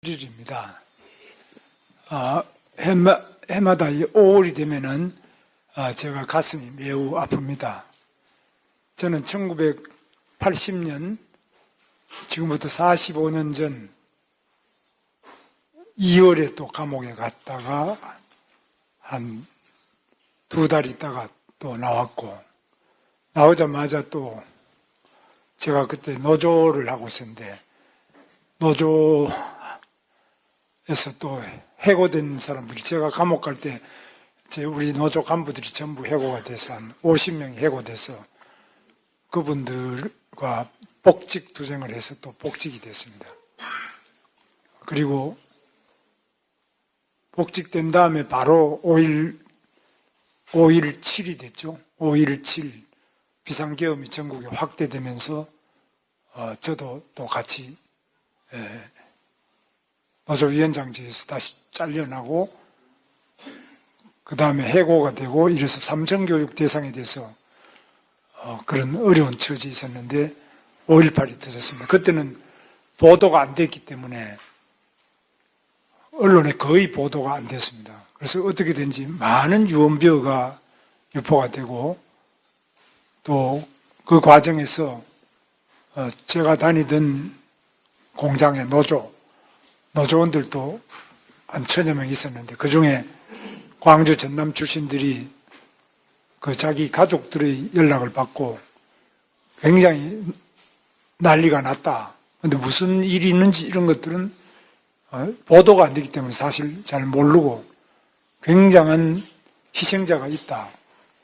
일입니다. 해마다 5월이 되면은 제가 가슴이 매우 아픕니다. 저는 1980년, 지금부터 45년 전 2월에 또 감옥에 갔다가 한 2달 있다가 또 나왔고, 나오자마자 또 제가 그때 노조를 하고 있었는데, 노조에서 또 해고된 사람들이, 제가 감옥 갈 때 우리 노조 간부들이 전부 해고가 돼서 한 50명이 해고돼서 그분들과 복직 투쟁을 해서 또 복직이 됐습니다. 그리고 복직된 다음에 바로 5.17이 됐죠. 5.17 비상계엄이 전국에 확대되면서 저도 또 같이 노조위원장직에서 다시 잘려나고, 그 다음에 해고가 되고, 이래서 삼성교육 대상이 돼서 그런 어려운 처지에 있었는데 5.18이 터졌습니다. 그때는 보도가 안 됐기 때문에 언론에 거의 보도가 안 됐습니다. 그래서 어떻게 된지 많은 유언비어가 유포가 되고, 또 그 과정에서 제가 다니던 공장의 노조원들도 한 1000여 명 있었는데, 그 중에 광주 전남 출신들이 그 자기 가족들의 연락을 받고 굉장히 난리가 났다. 근데 무슨 일이 있는지 이런 것들은 보도가 안 되기 때문에 사실 잘 모르고, 굉장한 희생자가 있다.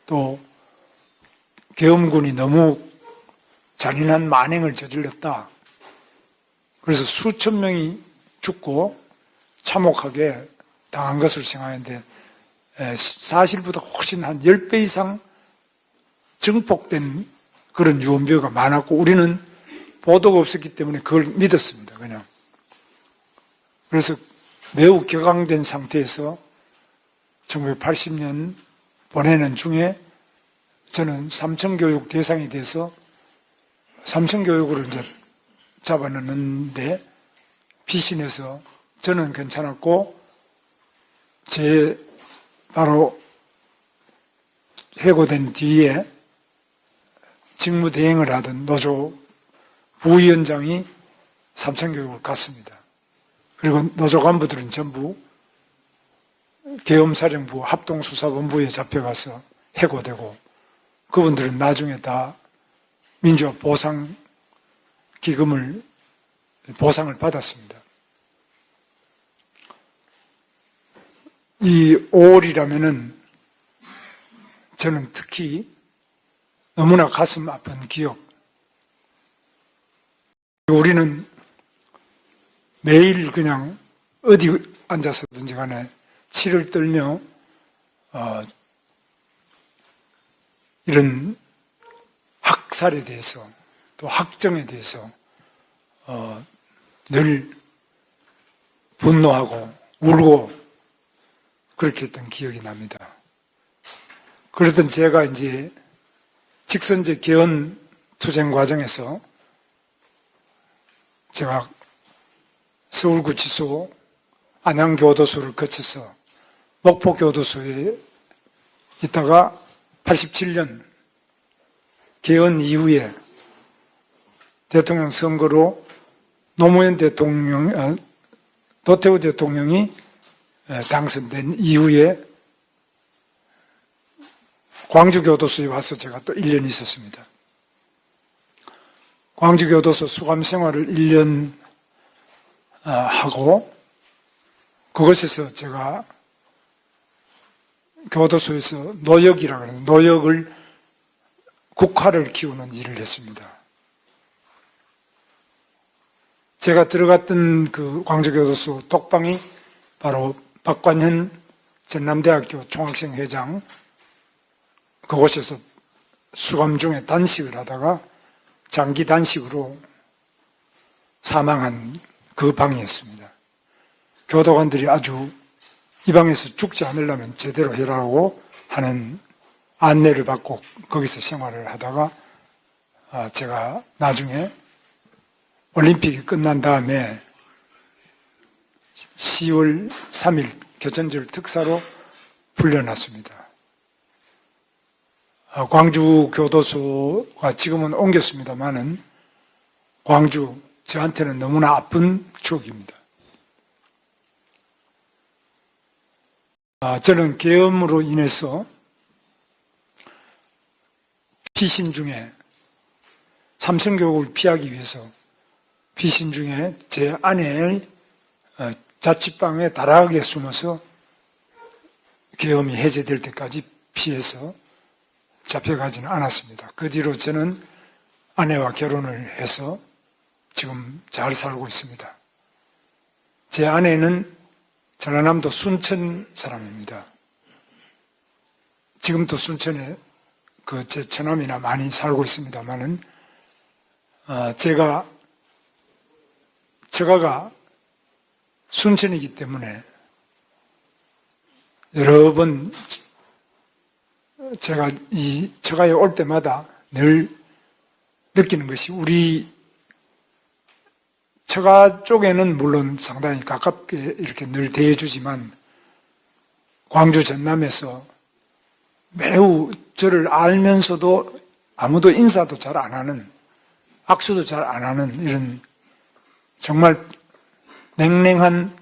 또 계엄군이 너무 잔인한 만행을 저질렀다. 그래서 수천 명이 죽고 참혹하게 당한 것을 생각하는데, 사실보다 훨씬 한 10배 이상 증폭된 그런 유언비어가 많았고, 우리는 보도가 없었기 때문에 그걸 믿었습니다. 그냥. 그래서 매우 격앙된 상태에서 1980년 보내는 중에 저는 삼성교육 대상이 돼서 삼성교육으로 이제 잡아넣는데, 피신해서 저는 괜찮았고, 제 바로 해고된 뒤에 직무대행을 하던 노조 부위원장이 삼성교육을 갔습니다. 그리고 노조 간부들은 전부 계엄사령부 합동수사본부에 잡혀가서 해고되고, 그분들은 나중에 다 민주화 보상을 받았습니다. 이 5월이라면은 저는 특히 너무나 가슴 아픈 기억. 우리는 매일 그냥 어디 앉아서든지 간에 치를 떨며 이런 학살에 대해서, 또 학정에 대해서 늘 분노하고 울고 그렇게 했던 기억이 납니다. 그러던 제가 이제 직선제 개헌 투쟁 과정에서 제가 서울구치소, 안양교도소를 거쳐서 목포교도소에 있다가 87년 개헌 이후에 대통령 선거로 노태우 대통령이 당선된 이후에 광주교도소에 와서 제가 또 1년 있었습니다. 광주교도소 수감 생활을 1년 하고, 그곳에서 제가 교도소에서 노역이라고 하는, 노역을 국화를 키우는 일을 했습니다. 제가 들어갔던 그 광주교도소 독방이 바로 박관현 전남대학교 총학생회장, 그곳에서 수감 중에 단식을 하다가 장기 단식으로 사망한 그 방이었습니다. 교도관들이 아주 이 방에서 죽지 않으려면 제대로 해라고 하는 안내를 받고 거기서 생활을 하다가, 제가 나중에 올림픽이 끝난 다음에 10월 3일 개천절 특사로 풀려났습니다. 광주 교도소가 지금은 옮겼습니다만은 광주, 저한테는 너무나 아픈 추억입니다. 저는 계엄으로 인해서 피신 중에 삼성교육을 피하기 위해서 피신 중에 제 아내의 자취방에 다락에 숨어서 계엄이 해제될 때까지 피해서 잡혀가지는 않았습니다. 그 뒤로 저는 아내와 결혼을 해서 지금 잘 살고 있습니다. 제 아내는 전라남도 순천 사람입니다. 지금도 순천에 제 처남이나 많이 살고 있습니다만은 제가 처가가 순천이기 때문에 여러 번 제가 이 처가에 올 때마다 늘 느끼는 것이 우리 처가 쪽에는 물론 상당히 가깝게 이렇게 늘 대해주지만 광주 전남에서 매우 저를 알면서도 아무도 인사도 잘 안 하는, 악수도 잘 안 하는 이런 정말 냉랭한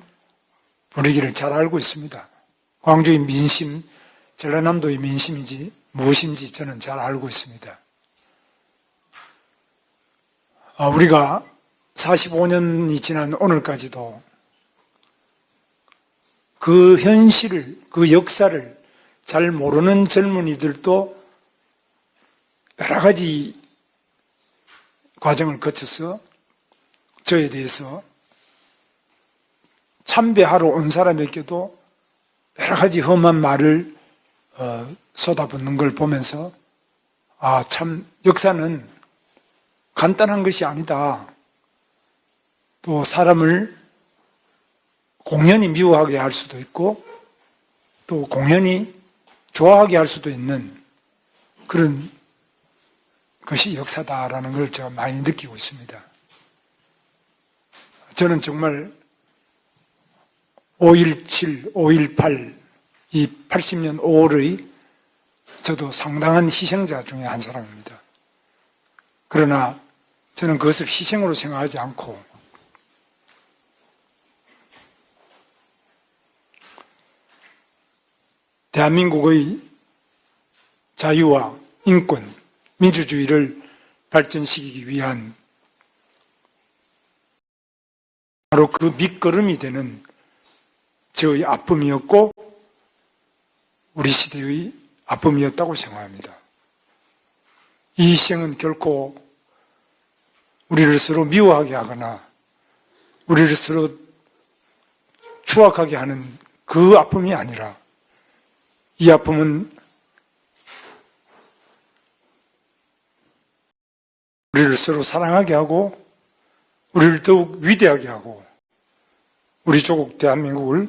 분위기를 잘 알고 있습니다. 광주의 민심, 전라남도의 민심인지 무엇인지 저는 잘 알고 있습니다. 우리가 45년이 지난 오늘까지도 그 현실을, 그 역사를 잘 모르는 젊은이들도 여러 가지 과정을 거쳐서 저에 대해서 참배하러 온 사람에게도 여러 가지 험한 말을 쏟아붓는 걸 보면서 참 역사는 간단한 것이 아니다. 또 사람을 공연히 미워하게 할 수도 있고 또 공연히 좋아하게 할 수도 있는 그런 것이 역사다라는 걸 제가 많이 느끼고 있습니다. 저는 정말 5.17, 5.18, 이 80년 5월의 저도 상당한 희생자 중에 한 사람입니다. 그러나 저는 그것을 희생으로 생각하지 않고 대한민국의 자유와 인권, 민주주의를 발전시키기 위한 바로 그 밑거름이 되는 저의 아픔이었고 우리 시대의 아픔이었다고 생각합니다. 이 희생은 결코 우리를 서로 미워하게 하거나 우리를 서로 추악하게 하는 그 아픔이 아니라 이 아픔은 우리를 서로 사랑하게 하고 우리를 더욱 위대하게 하고 우리 조국 대한민국을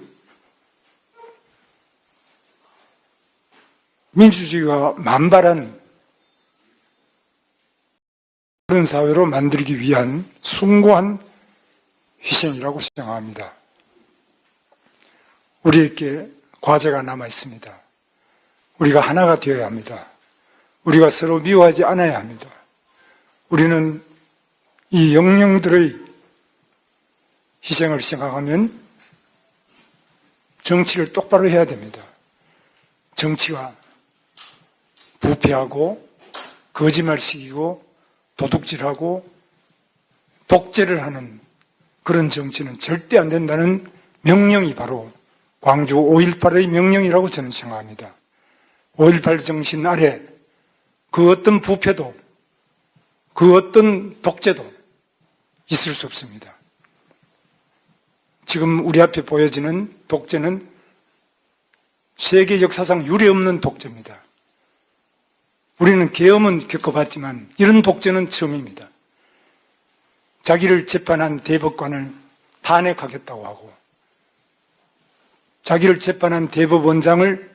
민주주의가 만발한 그런 사회로 만들기 위한 숭고한 희생이라고 생각합니다. 우리에게 과제가 남아 있습니다. 우리가 하나가 되어야 합니다. 우리가 서로 미워하지 않아야 합니다. 우리는 이 영령들의 희생을 생각하면 정치를 똑바로 해야 됩니다. 정치가 부패하고 거짓말시키고 도둑질하고 독재를 하는 그런 정치는 절대 안 된다는 명령이 바로 광주 5.18의 명령이라고 저는 생각합니다. 5.18 정신 아래 그 어떤 부패도 그 어떤 독재도 있을 수 없습니다. 지금 우리 앞에 보여지는 독재는 세계 역사상 유례없는 독재입니다. 우리는 계엄은 겪어봤지만 이런 독재는 처음입니다. 자기를 재판한 대법관을 탄핵하겠다고 하고 자기를 재판한 대법원장을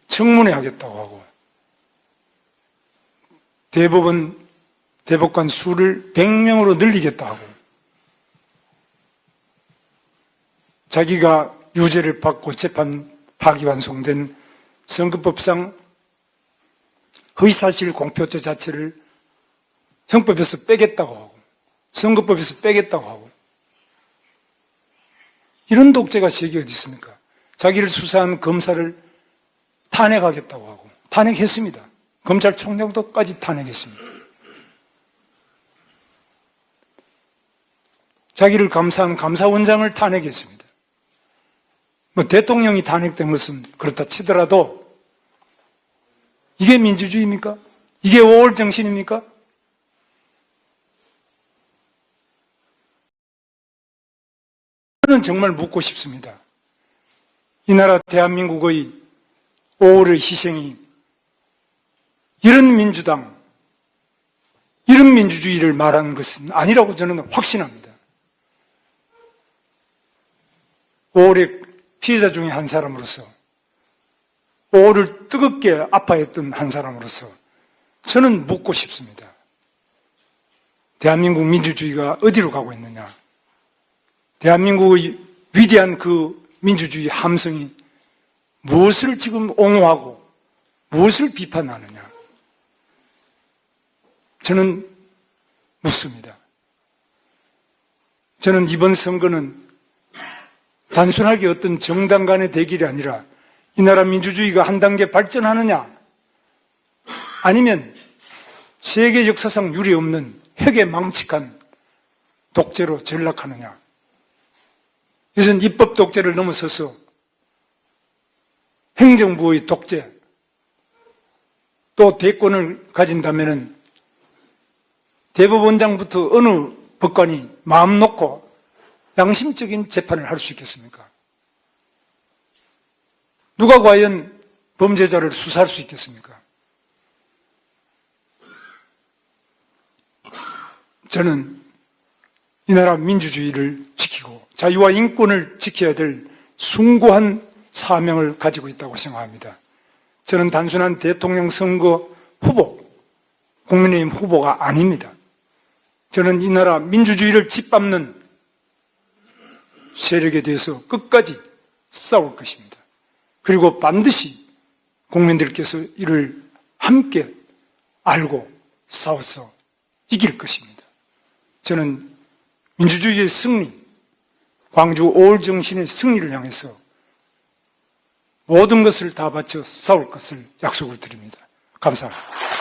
청문회 하겠다고 하고 대법관 수를 100명으로 늘리겠다 하고 자기가 유죄를 받고 재판 파기환송된 선거법상 허위사실 공표죄 자체를 형법에서 빼겠다고 하고 선거법에서 빼겠다고 하고 이런 독재가 세계에 어디 있습니까? 자기를 수사한 검사를 탄핵하겠다고 하고 탄핵했습니다. 검찰총장도까지 탄핵했습니다. 자기를 감사한 감사원장을 탄핵했습니다. 뭐 대통령이 탄핵된 것은 그렇다 치더라도 이게 민주주의입니까? 이게 5월 정신입니까? 저는 정말 묻고 싶습니다. 이 나라 대한민국의 5월의 희생이 이런 민주당, 이런 민주주의를 말하는 것은 아니라고 저는 확신합니다. 5월의 피해자 중에 한 사람으로서 5월을 뜨겁게 아파했던 한 사람으로서 저는 묻고 싶습니다. 대한민국 민주주의가 어디로 가고 있느냐? 대한민국의 위대한 그 민주주의 함성이 무엇을 지금 옹호하고 무엇을 비판하느냐? 저는 묻습니다. 저는 이번 선거는 단순하게 어떤 정당 간의 대결이 아니라 이 나라 민주주의가 한 단계 발전하느냐 아니면 세계 역사상 유례없는 핵에 독재로 전락하느냐. 이것은 입법 독재를 넘어서서 행정부의 독재 또 대권을 가진다면 대법원장부터 어느 법관이 마음 놓고 양심적인 재판을 할 수 있겠습니까? 누가 과연 범죄자를 수사할 수 있겠습니까? 저는 이 나라 민주주의를 지키고 자유와 인권을 지켜야 될 숭고한 사명을 가지고 있다고 생각합니다. 저는 단순한 대통령 선거 후보, 국민의힘 후보가 아닙니다. 저는 이 나라 민주주의를 짓밟는 세력에 대해서 끝까지 싸울 것입니다. 그리고 반드시 국민들께서 이를 함께 알고 싸워서 이길 것입니다. 저는 민주주의의 승리, 광주 5월 정신의 승리를 향해서 모든 것을 다 바쳐 싸울 것을 약속을 드립니다. 감사합니다.